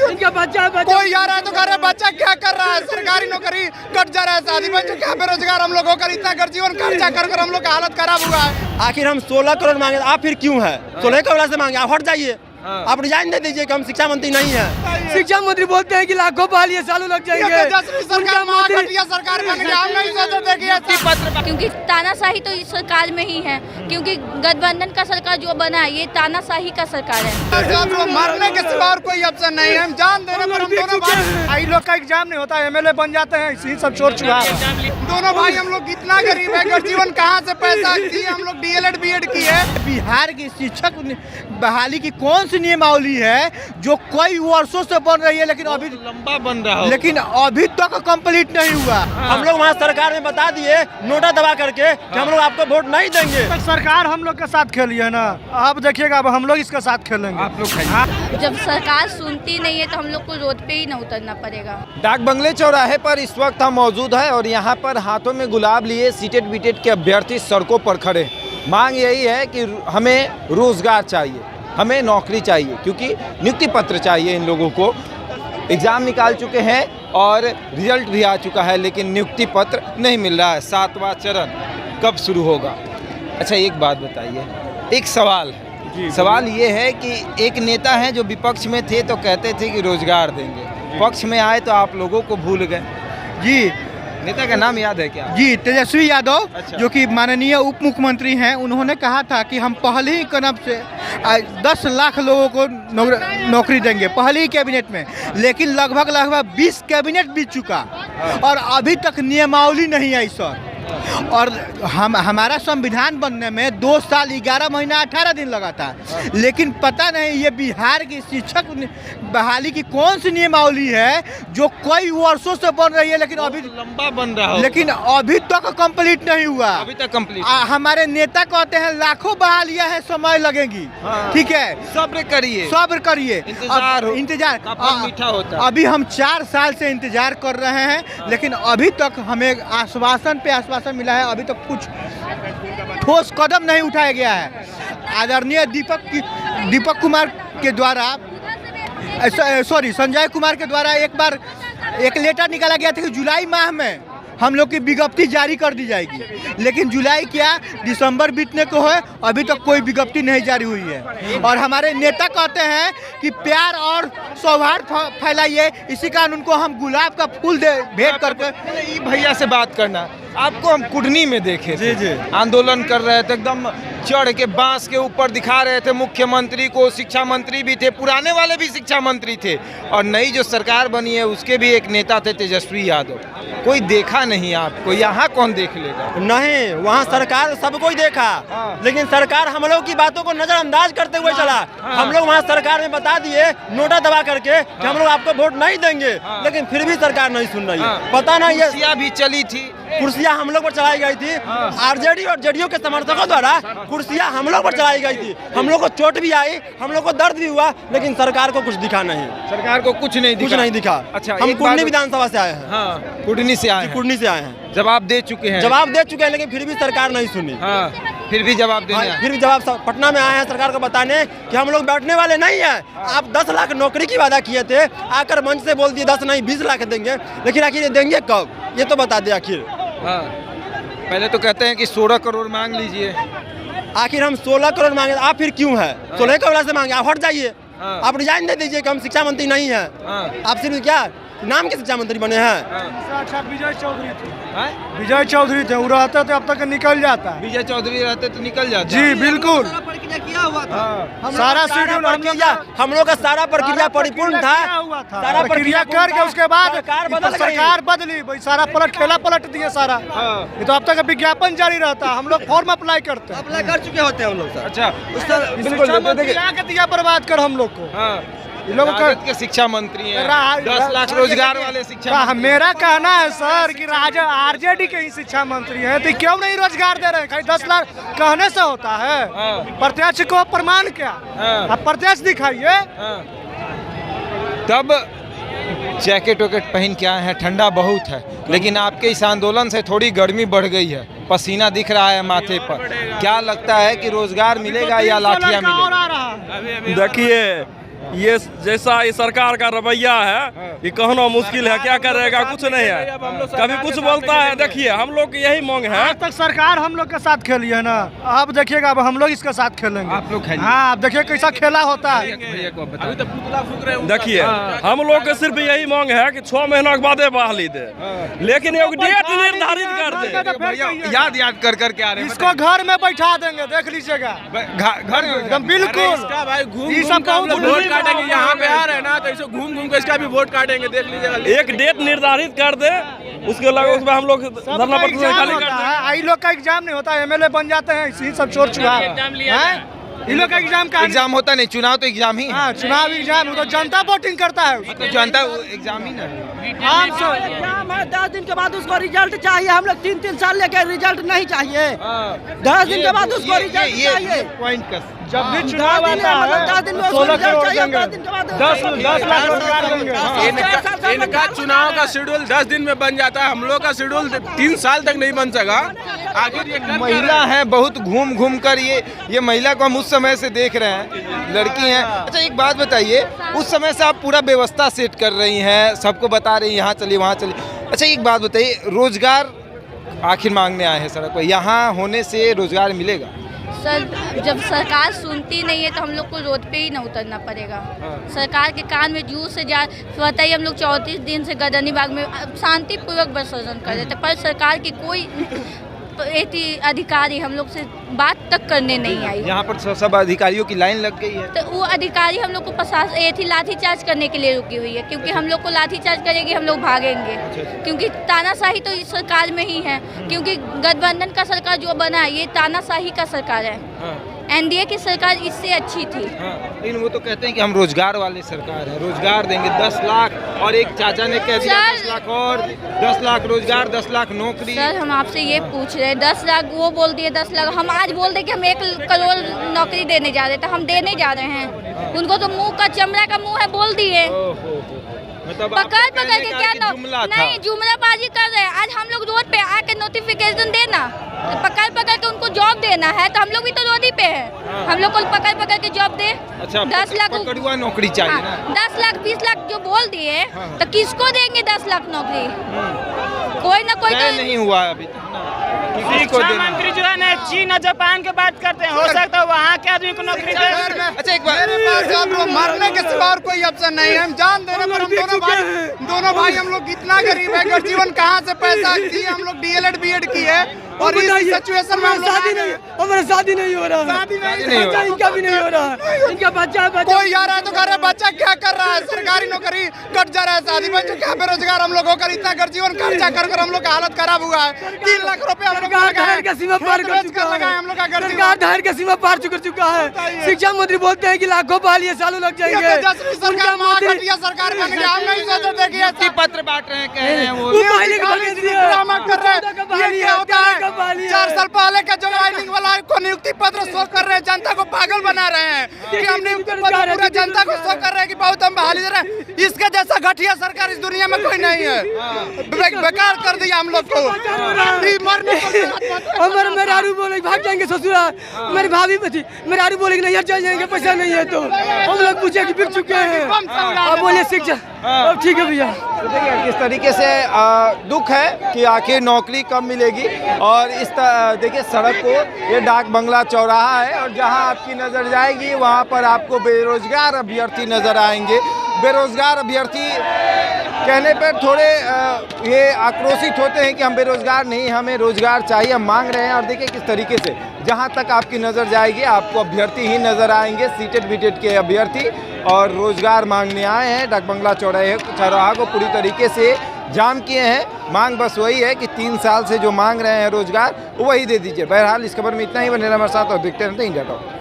इनका बच्चा कोई आ रहा है तो कह रहे बच्चा क्या कर रहा है, सरकारी नौकरी कट जा रहा है, शादी बच्चे क्या बेरोजगार हम लोगों का इतना कर जीवन खर्चा कर हम लोग का हालत खराब हुआ है। आखिर हम 16 करोड़ मांगे, आप फिर क्यों है 16 करोड़ से मांगे, आप हट जाइए। आप रिजाइन दे दीजिए कि हम शिक्षा मंत्री नहीं है। शिक्षा मंत्री बोलते हैं कि लाखों बहाली सालों लग जाएंगे। सरकार क्योंकि तानाशाही तो इस सरकार में ही है, क्योंकि गठबंधन का सरकार जो बना है ये तानाशाही का सरकार है। मरने के सिवा और कोई ऑप्शन नहीं है, हम जान देने पर हम दोनों भाई लोग का एग्जाम नहीं होता, एमएलए बन जाते हैं, इसी सब चोर चुहा दोनों भाई हम लोग कितना गरीब है, जीवन कहाँ से पैसा दिए, हम लोग डीएलएड बीएड की है। बिहार की शिक्षक बहाली की कौन सी नियमावली है जो कई वर्षों से बन रही है लेकिन अभी लंबा बन रहा है, लेकिन अभी तक कंप्लीट नहीं हुआ। हम लोग वहाँ सरकार में बता दिए नोटा दबा करके कि हम लोग आपको वोट नहीं देंगे। सरकार हम लोग के साथ खेली है ना, आप देखिएगा अब हम लोग इसके साथ खेलेंगे। आप लोग जब सरकार सुनती नहीं है तो हम लोग को रोड पे ही न उतरना पड़ेगा। डाक बंगले चौराहे पर इस वक्त हम मौजूद है और यहाँ पर हाथों में गुलाब लिए सीटेड बीटेड के अभ्यर्थी सड़कों पर खड़े। मांग यही है कि हमें रोजगार चाहिए, हमें नौकरी चाहिए, क्योंकि नियुक्ति पत्र चाहिए इन लोगों को। एग्ज़ाम निकाल चुके हैं और रिजल्ट भी आ चुका है, लेकिन नियुक्ति पत्र नहीं मिल रहा है। 7वां चरण कब शुरू होगा? अच्छा एक बात बताइए, एक सवाल है, सवाल ये है कि एक नेता हैं जो विपक्ष में थे तो कहते थे कि रोजगार देंगे, पक्ष में आए तो आप लोगों को भूल गए। जी, नेता का नाम याद है क्या? जी तेजस्वी यादव। अच्छा। जो कि माननीय उप मुख्यमंत्री हैं, उन्होंने कहा था कि हम पहले ही कदम से 10 लाख लोगों को नौकरी देंगे पहले ही कैबिनेट में, लेकिन लगभग 20 कैबिनेट बीत चुका और अभी तक नियमावली नहीं आई सर। और हमारा संविधान बनने में 2 साल 11 महीना 18 दिन लगा था, लेकिन पता नहीं ये बिहार की शिक्षक बहाली की कौन सी नियमावली है जो कई वर्षों से बन रही है लेकिन अभी लंबा बन रहा है, लेकिन अभी तक कंप्लीट नहीं हुआ। अभी तक कंप्लीट। हमारे नेता कहते हैं लाखों बहालियां है, समय लगेगी। ठीक है, सब्र करिए, सब्र करिए, इंतजार मीठा होता है। अभी हम 4 साल से इंतजार कर रहे हैं, लेकिन अभी तक हमें आश्वासन पे आश्वासन मिला है, अभी तक कुछ ठोस कदम नहीं उठाया गया है। आदरणीय दीपक कुमार के द्वारा संजय कुमार के द्वारा एक बार एक लेटर निकाला गया था कि जुलाई माह में हम लोग की विज्ञप्ति जारी कर दी जाएगी, लेकिन जुलाई क्या दिसंबर बीतने को है, अभी तक कोई विज्ञप्ति नहीं जारी हुई है। और हमारे नेता कहते हैं कि प्यार और सौहार्द फैलाइए, इसी कारण उनको हम गुलाब का फूल भेंट करके। भैया से बात करना, आपको हम कुटनी में देखे थे, आंदोलन कर रहे थे, एकदम चढ़ के बांस के ऊपर दिखा रहे थे मुख्यमंत्री को, शिक्षा मंत्री भी थे, पुराने वाले भी शिक्षा मंत्री थे, और नई जो सरकार बनी है उसके भी एक नेता थे तेजस्वी यादव। कोई देखा नहीं आपको, यहाँ कौन देख लेगा? नहीं, वहाँ सरकार सबको ही देखा, लेकिन सरकार हम लोग की बातों को नजरअंदाज करते हुए चला। हम लोग वहाँ सरकार में बता दिए नोटा दबा करके कि हम लोग आपको वोट नहीं देंगे, लेकिन फिर भी सरकार नहीं सुन रही है। पता नहीं, कुर्सियाँ भी चली थी, कुर्सियाँ हम लोग पर चलाई गई थी, आरजेडी और जेडीयू के समर्थकों द्वारा कुर्सियाँ हम लोग पर चलाई गई थी। हम लोग को चोट भी आई, हम लोग को दर्द भी हुआ, लेकिन सरकार को कुछ दिखा नहीं, सरकार को कुछ नहीं दिखा। अच्छा, हम कुटनी विधानसभा से आए हैं। हाँ, कुटनी से आए हैं। कुटनी से आए हैं। जवाब दे चुके हैं, लेकिन फिर भी सरकार नहीं सुनी। हाँ, फिर भी जवाब देने फिर भी जवाब पटना में आए हैं सरकार को बताने कि हम लोग बैठने वाले नहीं हैं। आप 10 लाख नौकरी की वादा किए थे, आकर मंच से बोल दिए 10 नहीं 20 लाख देंगे, लेकिन आखिर ये देंगे कब, ये तो बता दे आखिर। हाँ, पहले तो कहते हैं कि 16 करोड़ मांग लीजिए, आखिर हम 16 करोड़ मांगे, आप फिर क्यों है 16 करोड़ से मांगे, आप हट जाइए। आप रिजाइन दे दीजिए कि हम शिक्षा मंत्री नहीं है। आप सिर्फ क्या नाम के शिक्षा मंत्री बने हैं? विजय चौधरी थे, वो रहते थे, अब तक निकल जाता है। विजय चौधरी रहते तो निकल जाता। जी बिल्कुल, सारा शेड्यूल हम लोग का सारा प्रक्रिया परिपूर्ण था, सारा प्रक्रिया करके उसके बाद सरकार बदली, सारा ठेला पलट दिए सारा। ये तो अब तक विज्ञापन जारी रहता, हम लोग फॉर्म अप्लाई करते, अप्लाई कर चुके होते हैं हम लोग। अच्छा, बिल्कुल दिया बर्बाद कर हम लोग को। राजद के शिक्षा मंत्री हैं, 10 लाख रोजगार वाले शिक्षा। मेरा कहना है सर कि आरजेडी के ही शिक्षा मंत्री हैं, तो क्यों नहीं रोजगार दे रहे? 10 लाख कहने से होता है? प्रत्यक्ष को प्रमाण क्या? आप प्रत्यक्ष दिखाइए। तब जैकेट वैकेट पहन के आए हैं, ठंडा बहुत है, लेकिन आपके इस आंदोलन से थोड़ी गर्मी बढ़ गई है, पसीना दिख रहा है माथे पर। क्या लगता है कि रोजगार मिलेगा या लाठियाँ मिलेगी? देखिए, ये जैसा ये सरकार का रवैया है ये कहना मुश्किल है, क्या करेगा कुछ नहीं है, कभी कुछ बोलता है। देखिए हम लोग की यही मांग है। आज तक सरकार हम लोग के साथ खेली है ना, अब देखिएगा अब हम लोग इसके साथ खेलेंगे। आप लोग खेलिए। हाँ, अब देखिए कैसा खेला होता है। देखिए हम लोग के सिर्फ यही मांग है कि 6 महीना के बाद बहाली दे, लेकिन एक डेट निर्धारित कर दे। याद कर के आ रहे हैं। इसको घर में बैठा देंगे, देख लीजिएगा घर में एकदम बिल्कुल। भाई घूम ये सब बहुत वोट काटेंगे, यहाँ पे आ रहे हैं ना तो ऐसे घूम घूम के इसका भी वोट काटेंगे, देख लीजिएगा। एक डेट निर्धारित कर दे, उसके लगे उसमें हम लोग धरना प्रदर्शन खाली कर दें। आई लोग का एग्जाम नहीं होता, एमएलए बन जाते हैं, इसी सब चोर चुहा है। इन लोग का एग्जाम होता नहीं, चुनाव तो एग्जाम ही है। हाँ, चुनाव एग्जाम तो जनता वोटिंग करता है, तो जनता एग्जाम ही ना। आम से एग्जाम है, 10 दिन के बाद उसको रिजल्ट चाहिए। हम लोग 3-3 साल लेके रिजल्ट नहीं चाहिए। 10 दिन के बाद उसको रिजल्ट चाहिए। पॉइंट का जब भी चुनाव आता है 10 दिन में उसको 16 रिजल्ट करोड़ चाहिए। देंगे, 10 दिन के बाद 10 लाख रोजगार देंगे। इनका चुनाव का शेड्यूल 10 दिन में बन जाता है, हम लोग का शेड्यूल 3 साल तक नहीं बन सका। आखिर ये कर महिला है, बहुत घूम घूम कर ये महिला को हम उस समय से देख रहे हैं, लड़की हैं। अच्छा एक बात बताइए, उस समय से आप पूरा व्यवस्था सेट कर रही हैं, सबको बता रही हैं यहाँ चलिए वहाँ चलिए। अच्छा एक बात बताइए, रोजगार आखिर मांगने आए हैं सड़क पर, यहाँ होने से रोजगार मिलेगा? सर जब सरकार सुनती नहीं है तो हम लोग को रोड पे ही ना उतरना पड़ेगा। सरकार के कान में जूं से जा बताइए, हम लोग 34 दिन से गदनी बाग में शांतिपूर्वक विसर्जन कर रहे थे, पर सरकार की कोई अधिकारी हम लोग से बात तक करने नहीं आई। यहाँ पर सब अधिकारियों की लाइन लग गई है, तो वो अधिकारी हम लोग को लाठीचार्ज करने के लिए रुकी हुई है, क्योंकि हम लोग को लाठीचार्ज करेगी हम लोग भागेंगे, क्योंकि तानाशाही तो इस सरकार में ही है। क्योंकि गठबंधन का सरकार जो बना है ये तानाशाही का सरकार है। एनडीए की सरकार इससे अच्छी थी। लेकिन वो तो कहते हैं कि हम रोजगार वाले सरकार है, रोजगार देंगे 10 लाख, और एक चाचा ने कह दिया 10 लाख और 10 लाख रोजगार, 10 लाख नौकरी। सर हम आपसे ये पूछ रहे हैं, 10 लाख वो बोल दिए, 10 लाख हम आज बोल दे कि हम 1 करोड़ नौकरी देने जा रहे थे, हम देने जा रहे हैं। उनको तो मुंह का चमड़ा का मुंह है, बोल दिए। पकड़ के क्या नहीं जुमलाबाजी कर रहे हैं। आज हम लोग रोड पे आके नोटिफिकेशन देना, पकड़ के उनको जॉब देना है, तो हम लोग भी तो रोड ही पे है। हम लोग को पकड़ के जॉब दे। अच्छा, 10 लाख पकड़ुआ नौकरी चाहिए ना। 10 लाख 20 लाख जो बोल दिए, तो किसको देंगे 10 लाख नौकरी? कोई ना कोई तो नहीं हुआ अभी शिक्षा मंत्री जो है ना चीन और जापान की बात करते हैं, हो सकता है वहाँ के आदमी को नौकरी दे। अच्छा एक बार, मेरे पास आप लोग मरने के सिवा और कोई ऑप्शन नहीं है। हम जान देने पर हम दोनों भाई हम लोग कितना गरीब है, जीवन कहाँ से पैसा दिए, हम लोग डीएलएड बीएड की है, और इस सिचुएशन में हमारा शादी नहीं हो रहा, बच्चा इनका भी नहीं हो रहा, इनका बच्चा कोई आ रहा है तो कह रहे बच्चा क्या कर रहा है, सरकारी नौकरी कट जा रहा है, शादी बच्चा क्या बेरोजगार हम लोग होकर इतना कर जीवन खर्चा कर हम लोग का हालत खराब हुआ है। 3 लाख रुपए हम लोग का सीमा पार कर चुका है, हम लोग का सरकार दायर का सीमा पार कर चुका है। शिक्षा मंत्री बोलते हैं कि लाखों बहाली सालों लग जाएंगे। सरकार महागठिया सरकार बन गया, हम नहीं सोचे देखिए पत्र बांट रहे हैं, कह रहे हैं वो ड्रामा कर रहे हैं। ये क्या होता है? 4 साल पहले का जो ज्वाइनिंग वाला को नियुक्ति पत्र शो कर रहे हैं, जनता को पागल बना रहे हैं कि हम नियुक्ति पत्र पूरा जनता को शो कर रहे हैं कि बहुत हम बहाली दे रहे हैं। इसके जैसा घटिया सरकार इस दुनिया में कोई नहीं है, बेकार कर दिया हम लोग को। हमारे मेहरारू बोले भाग जाएंगे ससुराल, मेरी भाभी थी मेहरारू बोले नहीं चल जाएंगे, पैसा नहीं है, तो हम लोग पूछे कि बिक चुके हैं। अब बोले शिक्षा, अब ठीक है भैया। देखिए किस तरीके से दुख है कि आखिर नौकरी कब मिलेगी। और इस देखिए सड़क को, ये डाक बंगला चौराहा है, और जहां आपकी नज़र जाएगी वहां पर आपको बेरोजगार अभ्यर्थी नज़र आएंगे। बेरोजगार अभ्यर्थी कहने पर थोड़े ये आक्रोशित होते हैं कि हम बेरोजगार नहीं, हमें रोजगार चाहिए, हम मांग रहे हैं। और देखिए किस तरीके से जहां तक आपकी नज़र जाएगी आपको अभ्यर्थी ही नज़र आएंगे, सीटेड बीटेड के अभ्यर्थी, और रोजगार मांगने आए हैं। डाक बंगला चौराहा को पूरी तरीके से जाम किए हैं। मांग बस वही है कि 3 साल से जो मांग रहे हैं रोजगार वही दे दीजिए। बहरहाल इस खबर में इतना ही, बने हमारे साथ और देखते रहते हैं इंडिया टॉक।